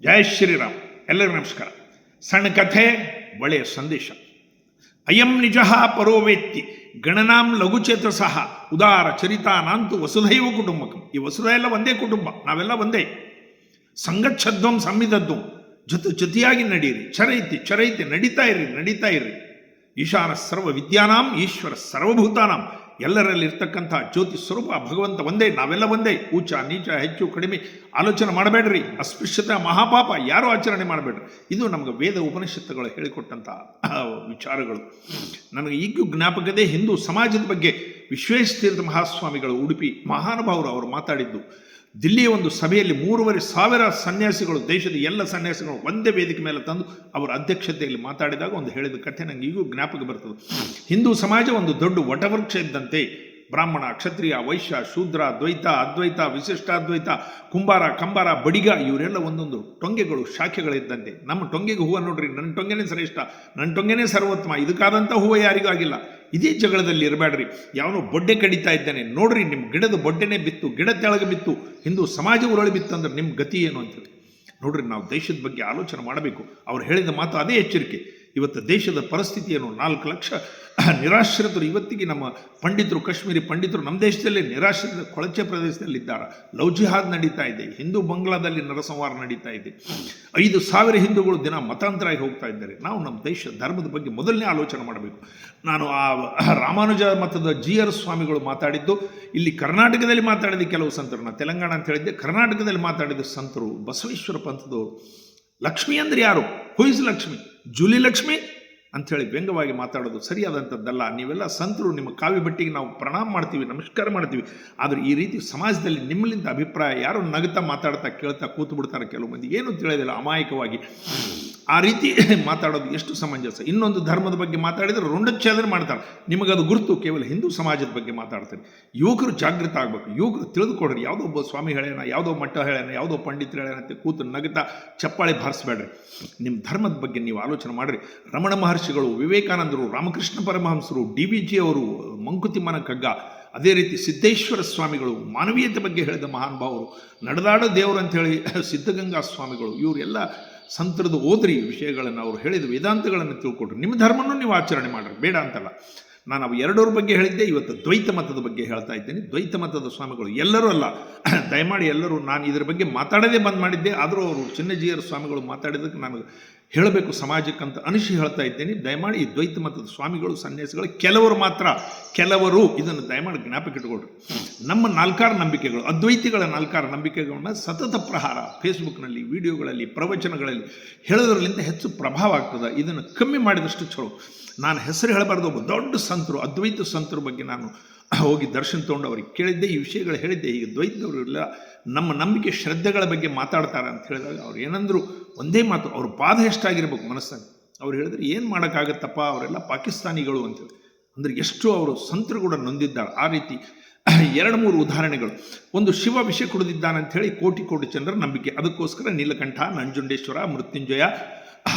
ಜಯ ಶ್ರೀರಾಮ್. ಎಲ್ಲರಿಗೂ ನಮಸ್ಕಾರ. ಸಣ್ಣ ಕಥೆ, ಒಳ್ಳೆಯ ಸಂದೇಶ. ಅಯಂ ನಿಜ ಪರೋವೇತ್ತಿ ಗಣನಾಂ ಲಘುಚೇತಸಃ ಉದಾರ ಚರಿತಾನಾಂತು ವಸುಧೈವ ಕುಟುಂಬಕಂ. ಈ ವಸುಧ ಎಲ್ಲ ಒಂದೇ ಕುಟುಂಬ, ನಾವೆಲ್ಲ ಒಂದೇ. ಸಂಗಚ್ಛದ್ವಂ ಸಂವಿಧದ್ವಂ, ಜೊತೆಯಾಗಿ ನಡೀರಿ. ಚರೈತಿ ನಡೀತಾ ಇರ್ರಿ. ಈಶಾನ ಸರ್ವ ವಿದ್ಯಾನಾಂ ಈಶ್ವರ ಸರ್ವಭೂತಾನಾಂ, ಎಲ್ಲರಲ್ಲಿ ಇರ್ತಕ್ಕಂಥ ಜ್ಯೋತಿ ಸ್ವರೂಪ ಭಗವಂತ ಒಂದೇ, ನಾವೆಲ್ಲ ಒಂದೇ. ಊಚ ನೀಚ ಹೆಚ್ಚು ಕಡಿಮೆ ಆಲೋಚನೆ ಮಾಡಬೇಡ್ರಿ. ಅಸ್ಪೃಶ್ಯತೆ ಮಹಾಪಾಪ, ಯಾರೂ ಆಚರಣೆ ಮಾಡಬೇಡ್ರಿ. ಇದು ನಮಗೆ ವೇದ ಉಪನಿಷತ್ತುಗಳು ಹೇಳಿಕೊಟ್ಟಂಥ ವಿಚಾರಗಳು. ನನಗೆ ಈಗೂ ಜ್ಞಾಪಕದೇ ಹಿಂದೂ ಸಮಾಜದ ಬಗ್ಗೆ ವಿಶ್ವೇಶತೀರ್ಥ ಮಹಾಸ್ವಾಮಿಗಳು, ಉಡುಪಿ ಮಹಾನುಭಾವರು ಅವರು ಮಾತಾಡಿದ್ದು. ದಿಲ್ಲಿಯ ಒಂದು ಸಭೆಯಲ್ಲಿ 3,500 ಸನ್ಯಾಸಿಗಳು, ದೇಶದ ಎಲ್ಲ ಸನ್ಯಾಸಿಗಳು ಒಂದೇ ವೇದಿಕೆ ಮೇಲೆ ತಂದು ಅವರ ಅಧ್ಯಕ್ಷತೆಯಲ್ಲಿ ಮಾತಾಡಿದಾಗ ಒಂದು ಹೇಳಿದ ಕಥೆ ನನಗೆ ಈಗೂ ಜ್ಞಾಪಕ ಬರ್ತದೆ. ಹಿಂದೂ ಸಮಾಜ ಒಂದು ದೊಡ್ಡ ವಟವೃಕ್ಷ ಇದ್ದಂತೆ. ಬ್ರಾಹ್ಮಣ, ಕ್ಷತ್ರಿಯ, ವೈಶ್ಯ, ಶೂದ್ರ, ದ್ವೈತ, ಅದ್ವೈತ, ವಿಶಿಷ್ಟಾದ್ವೈತ, ಕುಂಬಾರ, ಕಂಬಾರ, ಬಡಿಗ, ಇವರೆಲ್ಲ ಒಂದೊಂದು ಟೊಂಗೆಗಳು, ಶಾಖೆಗಳಿದ್ದಂತೆ. ನಮ್ಮ ಟೊಂಗೆಗೆ ಹೂವು ನೋಡ್ರಿ, ನನ್ನ ಟೊಂಗೆನೇ ಶ್ರೇಷ್ಠ, ನನ್ನ ಟೊಂಗೆನೇ ಸರ್ವೋತ್ತಮ, ಇದಕ್ಕಾದಂಥ ಹೂವು ಯಾರಿಗೂ ಆಗಿಲ್ಲ. ಇದೇ ಜಗಳದಲ್ಲಿ ಇರಬೇಡ್ರಿ. ಯಾವನೋ ಬೊಡ್ಡೆ ಕಡಿತಾ ಇದ್ದಾನೆ ನೋಡ್ರಿ, ನಿಮ್ಮ ಗಿಡದ ಬೊಡ್ಡೆನೇ ಬಿತ್ತು, ಗಿಡ ತೆಳಗೆ ಬಿತ್ತು, ಹಿಂದೂ ಸಮಾಜ ಉರಳಿ ಬಿತ್ತು ಅಂದ್ರೆ ನಿಮ್ಮ ಗತಿ ಏನು ಅಂತೇಳಿ ನೋಡ್ರಿ. ನಾವು ದೇಶದ ಬಗ್ಗೆ ಆಲೋಚನೆ ಮಾಡಬೇಕು. ಅವ್ರು ಹೇಳಿದ ಮಾತು ಅದೇ ಎಚ್ಚರಿಕೆ. ಇವತ್ತು ದೇಶದ ಪರಿಸ್ಥಿತಿ ಏನು? 4 ಲಕ್ಷ ನಿರಾಶ್ರಿತರು ಇವತ್ತಿಗೆ ನಮ್ಮ ಪಂಡಿತರು, ಕಾಶ್ಮೀರಿ ಪಂಡಿತರು ನಮ್ಮ ದೇಶದಲ್ಲಿ ನಿರಾಶ್ರಿತ ಕೊಳಚೆ ಪ್ರದೇಶದಲ್ಲಿದ್ದಾರೆ. ಲವ್ ಜಿಹಾದ್ ನಡೀತಾ ಇದೆ. ಹಿಂದೂ ಬಂಗ್ಲಾದಲ್ಲಿ ನರಸಂಹಾರ ನಡೀತಾ ಇದೆ. 5,000 ಹಿಂದೂಗಳು ದಿನ ಮತಾಂತರ ಆಗಿ ಹೋಗ್ತಾ ಇದ್ದಾರೆ. ನಾವು ನಮ್ಮ ದೇಶ ಧರ್ಮದ ಬಗ್ಗೆ ಮೊದಲನೇ ಆಲೋಚನೆ ಮಾಡಬೇಕು. ನಾನು ಆ ರಾಮಾನುಜ ಮತದ GR ಸ್ವಾಮಿಗಳು ಮಾತಾಡಿದ್ದು, ಇಲ್ಲಿ ಕರ್ನಾಟಕದಲ್ಲಿ ಮಾತಾಡಿದ ಕೆಲವು ಸಂತರು, ನಾನು ತೆಲಂಗಾಣ ಅಂತ ಹೇಳಿದ್ದೆ, ಕರ್ನಾಟಕದಲ್ಲಿ ಮಾತಾಡಿದ ಸಂತರು ಬಸವೇಶ್ವರ ಪಂಥದವರು. ಲಕ್ಷ್ಮಿ ಅಂದ್ರೆ ಯಾರು? ಹುಯಿಸ್ ಲಕ್ಷ್ಮಿ, ಜೂಲಿ ಲಕ್ಷ್ಮಿ ಅಂಥೇಳಿ ವ್ಯಂಗ್ಯವಾಗಿ ಮಾತಾಡೋದು ಸರಿಯಾದಂಥದ್ದಲ್ಲ. ನೀವೆಲ್ಲ ಸಂತರು, ನಿಮ್ಮ ಕಾವಿ ಬಟ್ಟಿಗೆ ನಾವು ಪ್ರಣಾಮ ಮಾಡ್ತೀವಿ, ನಮಸ್ಕಾರ ಮಾಡ್ತೀವಿ. ಆದರೆ ಈ ರೀತಿ ಸಮಾಜದಲ್ಲಿ ನಿಮ್ಮಲಿಂದ ಅಭಿಪ್ರಾಯ, ಯಾರು ನಗುತ್ತಾ ಮಾತಾಡ್ತಾ ಕೇಳ್ತಾ ಕೂತು ಬಿಡ್ತಾರೆ. ಕೆಲವು ಮಂದಿ ಏನು ತಿಳಿಯೋದಿಲ್ಲ, ಅಮಾಯಕವಾಗಿ ಆ ರೀತಿ ಮಾತಾಡೋದು ಎಷ್ಟು ಸಮಂಜಸ? ಇನ್ನೊಂದು ಧರ್ಮದ ಬಗ್ಗೆ ಮಾತಾಡಿದರೆ ರುಂಡಚ್ಛೇದನ ಮಾಡ್ತಾರೆ. ನಿಮಗದು ಗುರುತು. ಕೇವಲ ಹಿಂದೂ ಸಮಾಜದ ಬಗ್ಗೆ ಮಾತಾಡ್ತಾರೆ. ಯುವಕರು ಜಾಗೃತ ಆಗಬೇಕು. ಯುವಕರು ತಿಳಿದುಕೊಡ್ರಿ. ಯಾವುದೋ ಒಬ್ಬ ಸ್ವಾಮಿ ಹೇಳ್ಯಾನ, ಯಾವುದೋ ಮಠ ಹೇಳ್ಯಾನ, ಯಾವುದೋ ಪಂಡಿತರು ಹೇಳ್ಯಾನಂತೆ ಕೂತು ನಗುತ್ತಾ ಚಪ್ಪಾಳೆ ಬಾರಿಸಬೇಡ್ರಿ. ನಿಮ್ಮ ಧರ್ಮದ ಬಗ್ಗೆ ನೀವು ಆಲೋಚನೆ ಮಾಡಿರಿ. ರಮಣ ಮಹರ್ಷಿಗಳು, ವಿವೇಕಾನಂದರು, ರಾಮಕೃಷ್ಣ ಪರಮಹಂಸರು, DVG ಅವರು, ಮಂಕುತಿಮ್ಮನ ಕಗ್ಗ, ಅದೇ ರೀತಿ ಸಿದ್ದೇಶ್ವರ ಸ್ವಾಮಿಗಳು ಮಾನವೀಯತೆ ಬಗ್ಗೆ ಹೇಳಿದ ಮಹಾನುಭಾವರು, ನಡೆದಾಡೋ ದೇವರು ಅಂಥೇಳಿ ಸಿದ್ಧಗಂಗಾ ಸ್ವಾಮಿಗಳು, ಇವರೆಲ್ಲ ಸಂತರದ್ದು ಓದ್ರಿ ವಿಷಯಗಳನ್ನು, ಅವರು ಹೇಳಿದ ವೇದಾಂತಗಳನ್ನು ತಿಳ್ಕೊಡ್ರಿ. ನಿಮ್ಮ ಧರ್ಮನೂ ನೀವು ಆಚರಣೆ ಮಾಡ್ರಿ, ಬೇಡ ಅಂತಲ್ಲ. ನಾನು ಅವು ಎರಡರ ಬಗ್ಗೆ ಹೇಳಿದ್ದೆ. ಇವತ್ತು ದ್ವೈತ ಮತದ ಬಗ್ಗೆ ಹೇಳ್ತಾ ಇದ್ದೇನೆ. ದ್ವೈತ ಮತದ ಸ್ವಾಮಿಗಳು ಎಲ್ಲರೂ ಅಲ್ಲ, ದಯಮಾಡಿ ಎಲ್ಲರೂ. ನಾನು ಇದರ ಬಗ್ಗೆ ಮಾತಾಡೋದೇ ಬಂದ್ ಮಾಡಿದ್ದೆ. ಆದರೂ ಅವರು GR ಸ್ವಾಮಿಗಳು ಮಾತಾಡಿದ್ದಕ್ಕೆ ನಾನು ಹೇಳಬೇಕು ಸಮಾಜಕ್ಕಂತ ಅನಿಸಿ ಹೇಳ್ತಾ ಇದ್ದೇನೆ. ದಯಮಾಡಿ ಈ ದ್ವೈತ ಮತದ ಸ್ವಾಮಿಗಳು, ಸನ್ಯಾಸಿಗಳು ಕೆಲವರು ಇದನ್ನು ದಯಮಾಡಿ ಜ್ಞಾಪಕ ಇಟ್ಕೊಳ್ರಿ. ನಮ್ಮ 4 ನಂಬಿಕೆಗಳು, ಅದ್ವೈತಿಗಳ 4 ನಂಬಿಕೆಗಳನ್ನ ಸತತ ಪ್ರಹಾರ ಫೇಸ್ಬುಕ್ನಲ್ಲಿ, ವಿಡಿಯೋಗಳಲ್ಲಿ, ಪ್ರವಚನಗಳಲ್ಲಿ ಹೇಳೋದ್ರಲ್ಲಿಂದ ಹೆಚ್ಚು ಪ್ರಭಾವ ಆಗ್ತದೆ. ಇದನ್ನು ಕಮ್ಮಿ ಮಾಡಿದಷ್ಟು ಚಲೋ. ನಾನು ಹೆಸರು ಹೇಳಬಾರ್ದು. ಒಬ್ಬ ದೊಡ್ಡ ಸಂತರು, ಅದ್ವೈತ ಸಂತರ ಬಗ್ಗೆ ನಾನು ಹೋಗಿ ದರ್ಶನ ತೊಗೊಂಡು ಅವ್ರಿಗೆ ಕೇಳಿದ್ದೆ, ಈ ವಿಷಯಗಳು ಹೇಳಿದ್ದೆ. ಈಗ ದ್ವೈತದವರೆಲ್ಲ ನಮ್ಮ ನಂಬಿಕೆ ಶ್ರದ್ಧೆಗಳ ಬಗ್ಗೆ ಮಾತಾಡ್ತಾರೆ ಅಂತ ಹೇಳಿದಾಗ ಅವ್ರು ಏನಂದ್ರು, ಒಂದೇ ಮಾತು, ಅವ್ರ ಬಾಧ ಎಷ್ಟಾಗಿರ್ಬೇಕು ಮನಸ್ಸಲ್ಲಿ. ಅವ್ರು ಹೇಳಿದ್ರೆ ಏನು ಮಾಡೋಕ್ಕಾಗತ್ತಪ್ಪ, ಅವರೆಲ್ಲ ಪಾಕಿಸ್ತಾನಿಗಳು ಅಂತೇಳಿ. ಅಂದರೆ ಎಷ್ಟು ಅವರು ಸಂತರು ಕೂಡ ನೊಂದಿದ್ದಾರೆ. ಆ ರೀತಿ 2-3 ಉದಾಹರಣೆಗಳು. ಒಂದು, ಶಿವ ವಿಷ ಕುಡಿದಿದ್ದಾನಂಥೇಳಿ ಕೋಟಿ ಜನರ ನಂಬಿಕೆ. ಅದಕ್ಕೋಸ್ಕರ ನೀಲಕಂಠ, ನಂಜುಂಡೇಶ್ವರ, ಮೃತ್ಯುಂಜಯ,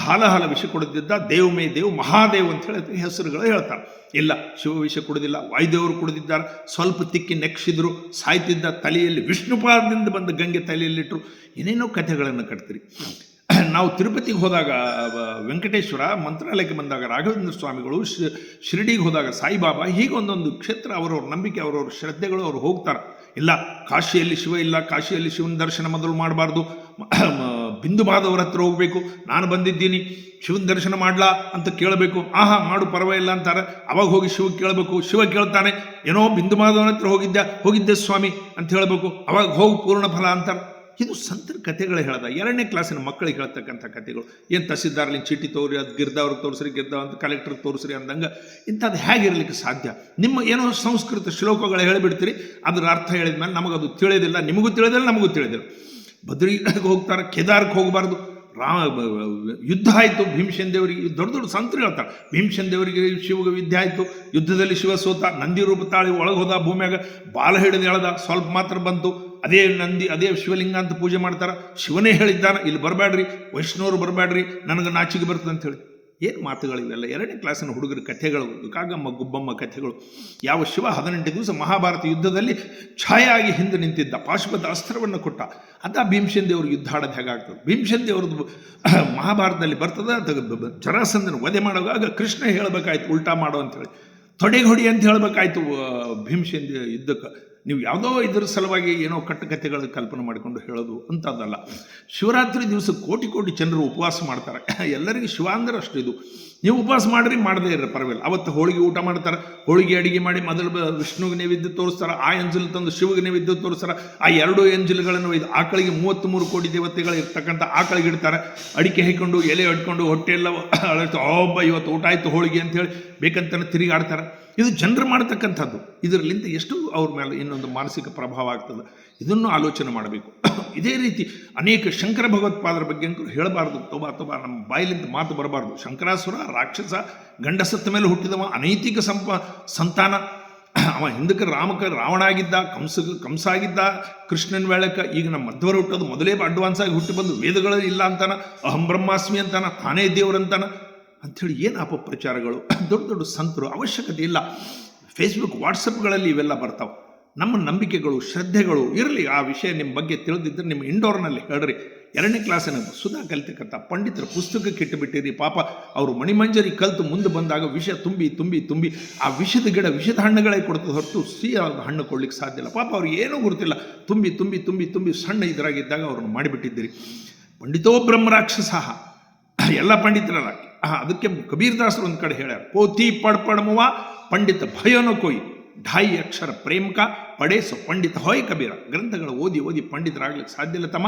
ಹಾಲ ವಿಷ ಕುಡಿದಿದ್ದ, ದೇವಮೇ ದೇವ್, ಮಹಾದೇವ್ ಅಂತ ಹೇಳಿ ಹೆಸರುಗಳು ಹೇಳ್ತಾರೆ. ಇಲ್ಲ, ಶಿವ ವಿಷ ಕುಡಿದಿಲ್ಲ, ವಾಯುದೇವರು ಕುಡಿದಿದ್ದಾರೆ. ಸ್ವಲ್ಪ ತಿಕ್ಕಿ ನೆಕ್ಸಿದ್ರು, ಸಾಯ್ತಿದ್ದ. ತಲೆಯಲ್ಲಿ ವಿಷ್ಣುಪಾದದಿಂದ ಬಂದ ಗಂಗೆ ತಲೆಯಲ್ಲಿಟ್ಟರು. ಏನೇನೋ ಕಥೆಗಳನ್ನು ಕಟ್ತೀರಿ. ನಾವು ತಿರುಪತಿಗೆ ಹೋದಾಗ ವೆಂಕಟೇಶ್ವರ, ಮಂತ್ರಾಲಯಕ್ಕೆ ಬಂದಾಗ ರಾಘವೇಂದ್ರ ಸ್ವಾಮಿಗಳು, ಶಿರಡಿಗೆ ಹೋದಾಗ ಸಾಯಿಬಾಬಾ, ಹೀಗೆ ಒಂದೊಂದು ಕ್ಷೇತ್ರ ಅವರವ್ರ ನಂಬಿಕೆ, ಅವರವ್ರ ಶ್ರದ್ಧೆಗಳು, ಅವ್ರು ಹೋಗ್ತಾರೆ. ಇಲ್ಲ, ಕಾಶಿಯಲ್ಲಿ ಶಿವ ಇಲ್ಲ, ಕಾಶಿಯಲ್ಲಿ ಶಿವನ ದರ್ಶನ ಮೊದಲು ಮಾಡಬಾರ್ದು, ಬಿಂದು ಮಾಧವರ ಹತ್ರ ಹೋಗಬೇಕು, ನಾನು ಬಂದಿದ್ದೀನಿ, ಶಿವನ ದರ್ಶನ ಮಾಡ್ಲಾ ಅಂತ ಕೇಳಬೇಕು. ಆಹಾ, ಮಾಡು, ಪರವಾಗಿಲ್ಲ ಅಂತಾರೆ. ಅವಾಗ ಹೋಗಿ ಶಿವ ಕೇಳಬೇಕು. ಶಿವ ಕೇಳ್ತಾನೆ, ಏನೋ ಬಿಂದು ಮಾಧವನ ಹತ್ರ ಹೋಗಿದ್ದೆ ಸ್ವಾಮಿ ಅಂತ ಹೇಳಬೇಕು. ಅವಾಗ ಹೋಗಿ ಪೂರ್ಣ ಫಲ ಅಂತಾರೆ. ಇದು ಸಂತರ ಕಥೆಗಳು ಹೇಳ್ದ. 2ನೇ ಕ್ಲಾಸಿನ ಮಕ್ಕಳಿಗೆ ಹೇಳ್ತಕ್ಕಂಥ ಕಥೆಗಳು. ಏನು ತಹಸೀಲ್ದಾರ್ಲಿ ಚೀಟಿ ತೋರಿ, ಅದು ಗಿರ್ದವ್ರಿಗೆ ತೋರಿಸ್ರಿ, ಗಿರ್ದವ್ ಅಂತ ಕಲೆಕ್ಟರ್ಗೆ ತೋರಿಸ್ರಿ ಅಂದಂಗೆ ಇಂಥದ್ದು ಹೇಗಿರಲಿಕ್ಕೆ ಸಾಧ್ಯ? ನಿಮ್ಮ ಏನೋ ಸಂಸ್ಕೃತ ಶ್ಲೋಕಗಳು ಹೇಳಿಬಿಡ್ತೀರಿ, ಅದರ ಅರ್ಥ ಹೇಳಿದ ಮೇಲೆ ನಮಗದು ತಿಳಿಯೋದಿಲ್ಲ, ನಿಮಗೂ ತಿಳಿಯೋದಿಲ್ಲ, ನಮಗೂ ತಿಳಿಯೋದಿಲ್ಲ. ಬದ್ರಿಗೆ ಹೋಗ್ತಾರೆ, ಕೇದಾರಕ್ಕೆ ಹೋಗಬಾರ್ದು. ಯುದ್ಧ ಆಯಿತು ಭೀಮಸೇನ ದೇವರಿಗೆ. ದೊಡ್ಡ ಸಂತರು ಹೇಳ್ತಾರೆ, ಭೀಮಸೇನ ದೇವರಿಗೆ ಶಿವಗೆ ಯುದ್ಧ ಆಯಿತು, ಯುದ್ಧದಲ್ಲಿ ಶಿವ ಸೋತ, ನಂದಿ ರೂಪ ತಾಳಿ ಒಳಗೆ ಹೋದ, ಭೂಮಿಯಾಗ ಬಾಲ ಹಿಡಿದು ಎಳೆದ, ಸ್ವಲ್ಪ ಮಾತ್ರ ಬಂತು. ಅದೇ ನಂದಿ, ಅದೇ ಶಿವಲಿಂಗ ಅಂತ ಪೂಜೆ ಮಾಡ್ತಾರೆ. ಶಿವನೇ ಹೇಳಿದ್ದಾನೆ, ಇಲ್ಲಿ ಬರಬೇಡ್ರಿ, ವೈಷ್ಣವರು ಬರಬೇಡ್ರಿ, ನನಗೆ ನಾಚಿಗೆ ಬರ್ತದೆ ಅಂತ ಹೇಳಿ. ಏನು ಮಾತುಗಳಿವೆಲ್ಲ 2ನೇ ಕ್ಲಾಸಿನ ಹುಡುಗರ ಕಥೆಗಳು, ಕಾಗಮ್ಮ ಗುಬ್ಬಮ್ಮ ಕಥೆಗಳು. ಯಾವ ಶಿವ 18 ದಿವಸ ಮಹಾಭಾರತ ಯುದ್ಧದಲ್ಲಿ ಛಾಯಾಗಿ ಹಿಂದೆ ನಿಂತಿದ್ದ, ಪಾಶುಪತ ಅಸ್ತ್ರವನ್ನು ಕೊಟ್ಟ, ಅದ ಭೀಮಸೇನ ದೇವರು ಯುದ್ಧ ಆಡೋದು ಹೇಗಾಗ್ತದೆ. ಭೀಮಸೇನ ದೇವ್ರದ್ದು ಮಹಾಭಾರತದಲ್ಲಿ ಬರ್ತದೆ. ಜರಾಸಂಧನ ವಧೆ ಮಾಡುವಾಗ ಕೃಷ್ಣ ಹೇಳಬೇಕಾಯ್ತು ಉಲ್ಟಾ ಮಾಡೋ ಅಂತೇಳಿ, ತೊಡೆಗೆ ಹೊಡಿ ಅಂತ ಹೇಳಬೇಕಾಯ್ತು ಭೀಮಸೇನ ಯುದ್ಧಕ್ಕೆ. ನೀವು ಯಾವುದೋ ಇದರ ಸಲುವಾಗಿ ಏನೋ ಕಟ್ಟುಕಥೆಗಳು ಕಲ್ಪನೆ ಮಾಡಿಕೊಂಡು ಹೇಳೋದು ಅಂಥದ್ದಲ್ಲ. ಶಿವರಾತ್ರಿ ದಿವಸ ಕೋಟಿ ಕೋಟಿ ಜನರು ಉಪವಾಸ ಮಾಡ್ತಾರೆ. ಎಲ್ಲರಿಗೂ ಶಿವ ಅಂದ್ರೆ ಅಷ್ಟು ಇದು. ನೀವು ಉಪವಾಸ ಮಾಡಿರಿ, ಮಾಡದೇ ಇರ್ರಿ ಪರವಾಗಿಲ್ಲ. ಅವತ್ತು ಹೋಳಿಗೆ ಊಟ ಮಾಡ್ತಾರೆ, ಹೋಳಿಗೆ ಅಡಿಗೆ ಮಾಡಿ ಮೊದಲು ವಿಷ್ಣುವಿಗೆ ನೈವೇದ್ಯ ತೋರಿಸ್ತಾರೆ, ಆ ಎಂಜಲು ತಂದು ಶಿವಗೆ ನೈವೇದ್ಯ ತೋರಿಸ್ತಾರೆ. ಆ 2 ಎಂಜಲುಗಳನ್ನು ಇದು ಆಕಳಿಗೆ 33 ಕೋಟಿ ದೇವತೆಗಳು ಇರ್ತಕ್ಕಂಥ ಆಕಳಿಗೆ ಇಡ್ತಾರೆ. ಅಡಿಕೆ ಹಾಕೊಂಡು ಎಲೆ ಅಡ್ಕೊಂಡು ಹೊಟ್ಟೆಲ್ಲ ಒಬ್ಬ ಇವತ್ತು ಊಟ ಆಯಿತು ಹೋಳಿಗೆ ಅಂತೇಳಿ ಬೇಕಂತಾನೆ ತಿರುಗಾಡ್ತಾರೆ. ಇದು ಜನರು ಮಾಡ್ತಕ್ಕಂಥದ್ದು. ಇದರಲ್ಲಿಂದ ಎಷ್ಟು ಅವ್ರ ಮೇಲೆ ಇನ್ನೊಂದು ಮಾನಸಿಕ ಪ್ರಭಾವ ಆಗ್ತದೆ, ಇದನ್ನು ಆಲೋಚನೆ ಮಾಡಬೇಕು. ಇದೇ ರೀತಿ ಅನೇಕ ಶಂಕರ ಭಗವತ್ಪಾದರ ಬಗ್ಗೆ ಹೇಳಬಾರ್ದು. ತೊಬಾ ನಮ್ಮ ಬಾಯಿಲಿಂದ ಮಾತು ಬರಬಾರ್ದು. ಶಂಕರಾಸುರ ರಾಕ್ಷಸ, ಗಂಡಸತ್ತ ಮೇಲೆ ಹುಟ್ಟಿದವ, ಅನೈತಿಕ ಸಂತಾನ. ಅವ ಹಿಂದಕ್ಕೆ ರಾವಣ ಆಗಿದ್ದ, ಕಂಸ ಆಗಿದ್ದ, ಕೃಷ್ಣನ ವೇಳಕ್ಕೆ. ಈಗ ನಮ್ಮ ಮಧ್ವರ ಹುಟ್ಟೋದು ಮೊದಲೇ ಅಡ್ವಾನ್ಸ್ ಆಗಿ ಹುಟ್ಟಿ ಬಂದು ವೇದಗಳು ಇಲ್ಲ ಅಂತಾನ, ಅಹಂ ಬ್ರಹ್ಮಾಸ್ಮಿ ಅಂತಾನ, ತಾನೇ ದೇವರಂತಾನ ಅಂಥೇಳಿ ಏನು ಅಪಪ್ರಚಾರಗಳು. ದೊಡ್ಡ ದೊಡ್ಡ ಸಂತರು ಅವಶ್ಯಕತೆ ಇಲ್ಲ. ಫೇಸ್ಬುಕ್ ವಾಟ್ಸಪ್ಗಳಲ್ಲಿ ಇವೆಲ್ಲ ಬರ್ತಾವೆ. ನಮ್ಮ ನಂಬಿಕೆಗಳು ಶ್ರದ್ಧೆಗಳು ಇರಲಿ. ಆ ವಿಷಯ ನಿಮ್ಮ ಬಗ್ಗೆ ತಿಳಿದಿದ್ದರೆ ನಿಮ್ಮ ಇಂಡೋರ್ನಲ್ಲಿ ಹೇಳ್ರಿ. 2ನೇ ಕ್ಲಾಸಿನ ಸುಧಾ ಕಲಿತಕ್ಕಂಥ ಪಂಡಿತರ ಪುಸ್ತಕಕ್ಕೆ ಇಟ್ಟುಬಿಟ್ಟಿರಿ. ಪಾಪ ಅವರು ಮಣಿಮಂಜರಿ ಕಲಿತು ಮುಂದೆ ಬಂದಾಗ ವಿಷ ತುಂಬಿ ತುಂಬಿ ತುಂಬಿ ಆ ವಿಷದ ಗಿಡ ವಿಷದ ಹಣ್ಣುಗಳೇ ಕೊಡ್ತದೆ ಹೊರತು ಸಿಹಿಯಾದ ಹಣ್ಣು ಕೊಡ್ಲಿಕ್ಕೆ ಸಾಧ್ಯ ಇಲ್ಲ. ಪಾಪ ಅವ್ರಿಗೆ ಏನೂ ಗೊತ್ತಿಲ್ಲ. ತುಂಬಿ ತುಂಬಿ ತುಂಬಿ ತುಂಬಿ ಸಣ್ಣ ಇದರಾಗಿದ್ದಾಗ ಅವ್ರನ್ನ ಮಾಡಿಬಿಟ್ಟಿದ್ದೀರಿ. ಪಂಡಿತೋ ಬ್ರಹ್ಮರಾಕ್ಷಸ, ಎಲ್ಲ ಪಂಡಿತರಲ್ಲ. ಅದಕ್ಕೆ ಕಬೀರ್ದಾಸರು ಒಂದು ಕಡೆ ಹೇಳ್ಯಾರ, ಪೋತಿ ಪಡ್ಪಡಮುವ ಪಂಡಿತ ಭಯನೋ ಕೊಯ್ 2.5 ಅಕ್ಷರ ಪ್ರೇಮಕ ಪಡೇಸು ಪಂಡಿತ ಹೊಯ್ ಕಬೀರ. ಗ್ರಂಥಗಳು ಓದಿ ಓದಿ ಪಂಡಿತರಾಗ್ಲಿಕ್ಕೆ ಸಾಧ್ಯ ಇಲ್ಲ ತಮ್ಮ.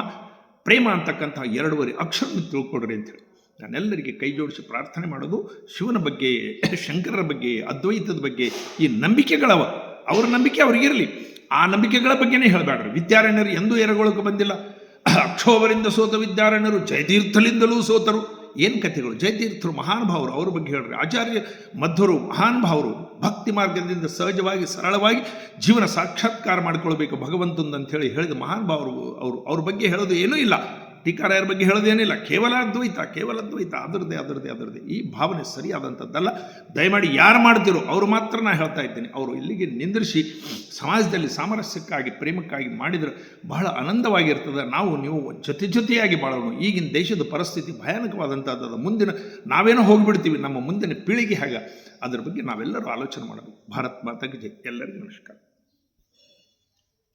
ಪ್ರೇಮ ಅಂತಕ್ಕಂತಹ 2.5 ಅಕ್ಷರವನ್ನು ತಿಳ್ಕೊಡ್ರಿ ಅಂತೇಳಿ ನಾನೆಲ್ಲರಿಗೆ ಕೈ ಜೋಡಿಸಿ ಪ್ರಾರ್ಥನೆ ಮಾಡೋದು. ಶಿವನ ಬಗ್ಗೆ, ಶಂಕರರ ಬಗ್ಗೆ, ಅದ್ವೈತದ ಬಗ್ಗೆ ಈ ನಂಬಿಕೆಗಳವ, ಅವ್ರ ನಂಬಿಕೆ ಅವ್ರಿಗಿರಲಿ. ಆ ನಂಬಿಕೆಗಳ ಬಗ್ಗೆನೇ ಹೇಳಬೇಡ್ರಿ. ವಿದ್ಯಾರಣ್ಯರು ಎಂದೂ ಎರಗೊಳಕ್ಕೆ ಬಂದಿಲ್ಲ. ಅಕ್ಷೋಭರಿಂದ ಸೋತ ವಿದ್ಯಾರಣ್ಯರು ಜಯತೀರ್ಥಲಿಂದಲೂ ಸೋತರು. ಏನು ಕಥೆಗಳು. ಜಯತೀರ್ಥರು ಮಹಾನುಭಾವರು, ಅವ್ರ ಬಗ್ಗೆ ಹೇಳ್ರಿ. ಆಚಾರ್ಯ ಮಧ್ವರು ಮಹಾನುಭಾವರು, ಭಕ್ತಿ ಮಾರ್ಗದಿಂದ ಸಹಜವಾಗಿ ಸರಳವಾಗಿ ಜೀವನ ಸಾಕ್ಷಾತ್ಕಾರ ಮಾಡಿಕೊಳ್ಬೇಕು ಭಗವಂತಂದಂಥೇಳಿ ಹೇಳಿದ ಮಹಾನುಭಾವರು. ಅವ್ರ ಬಗ್ಗೆ ಹೇಳೋದು ಏನೂ ಇಲ್ಲ. ಟೀಕಾರಾಯರ ಬಗ್ಗೆ ಹೇಳೋದೇನಿಲ್ಲ. ಕೇವಲ ಅದ್ವೈತ ಅದರದ್ದೇ. ಈ ಭಾವನೆ ಸರಿಯಾದಂಥದ್ದಲ್ಲ. ದಯಮಾಡಿ ಯಾರು ಮಾಡ್ತಿರೋ ಅವರು ಮಾತ್ರ ನಾ ಹೇಳ್ತಾ ಇದ್ದೇನೆ. ಅವರು ಇಲ್ಲಿಗೆ ನಿಂದಿರಿಸಿ ಸಮಾಜದಲ್ಲಿ ಸಾಮರಸ್ಯಕ್ಕಾಗಿ ಪ್ರೇಮಕ್ಕಾಗಿ ಮಾಡಿದರೆ ಬಹಳ ಆನಂದವಾಗಿರ್ತದೆ. ನೀವು ಜೊತೆಯಾಗಿ ಬಾಳೋಣ. ಈಗಿನ ದೇಶದ ಪರಿಸ್ಥಿತಿ ಭಯಾನಕವಾದಂಥದ್ದು. ಮುಂದಿನ ನಾವೇನೋ ಹೋಗಿಬಿಡ್ತೀವಿ, ನಮ್ಮ ಮುಂದಿನ ಪೀಳಿಗೆ ಹಾಗೆ. ಅದರ ಬಗ್ಗೆ ನಾವೆಲ್ಲರೂ ಆಲೋಚನೆ ಮಾಡಬೇಕು. ಭಾರತ್ ಮಾತಾಗೆ ಜೈ. ಎಲ್ಲರಿಗೂ ನಮಸ್ಕಾರ.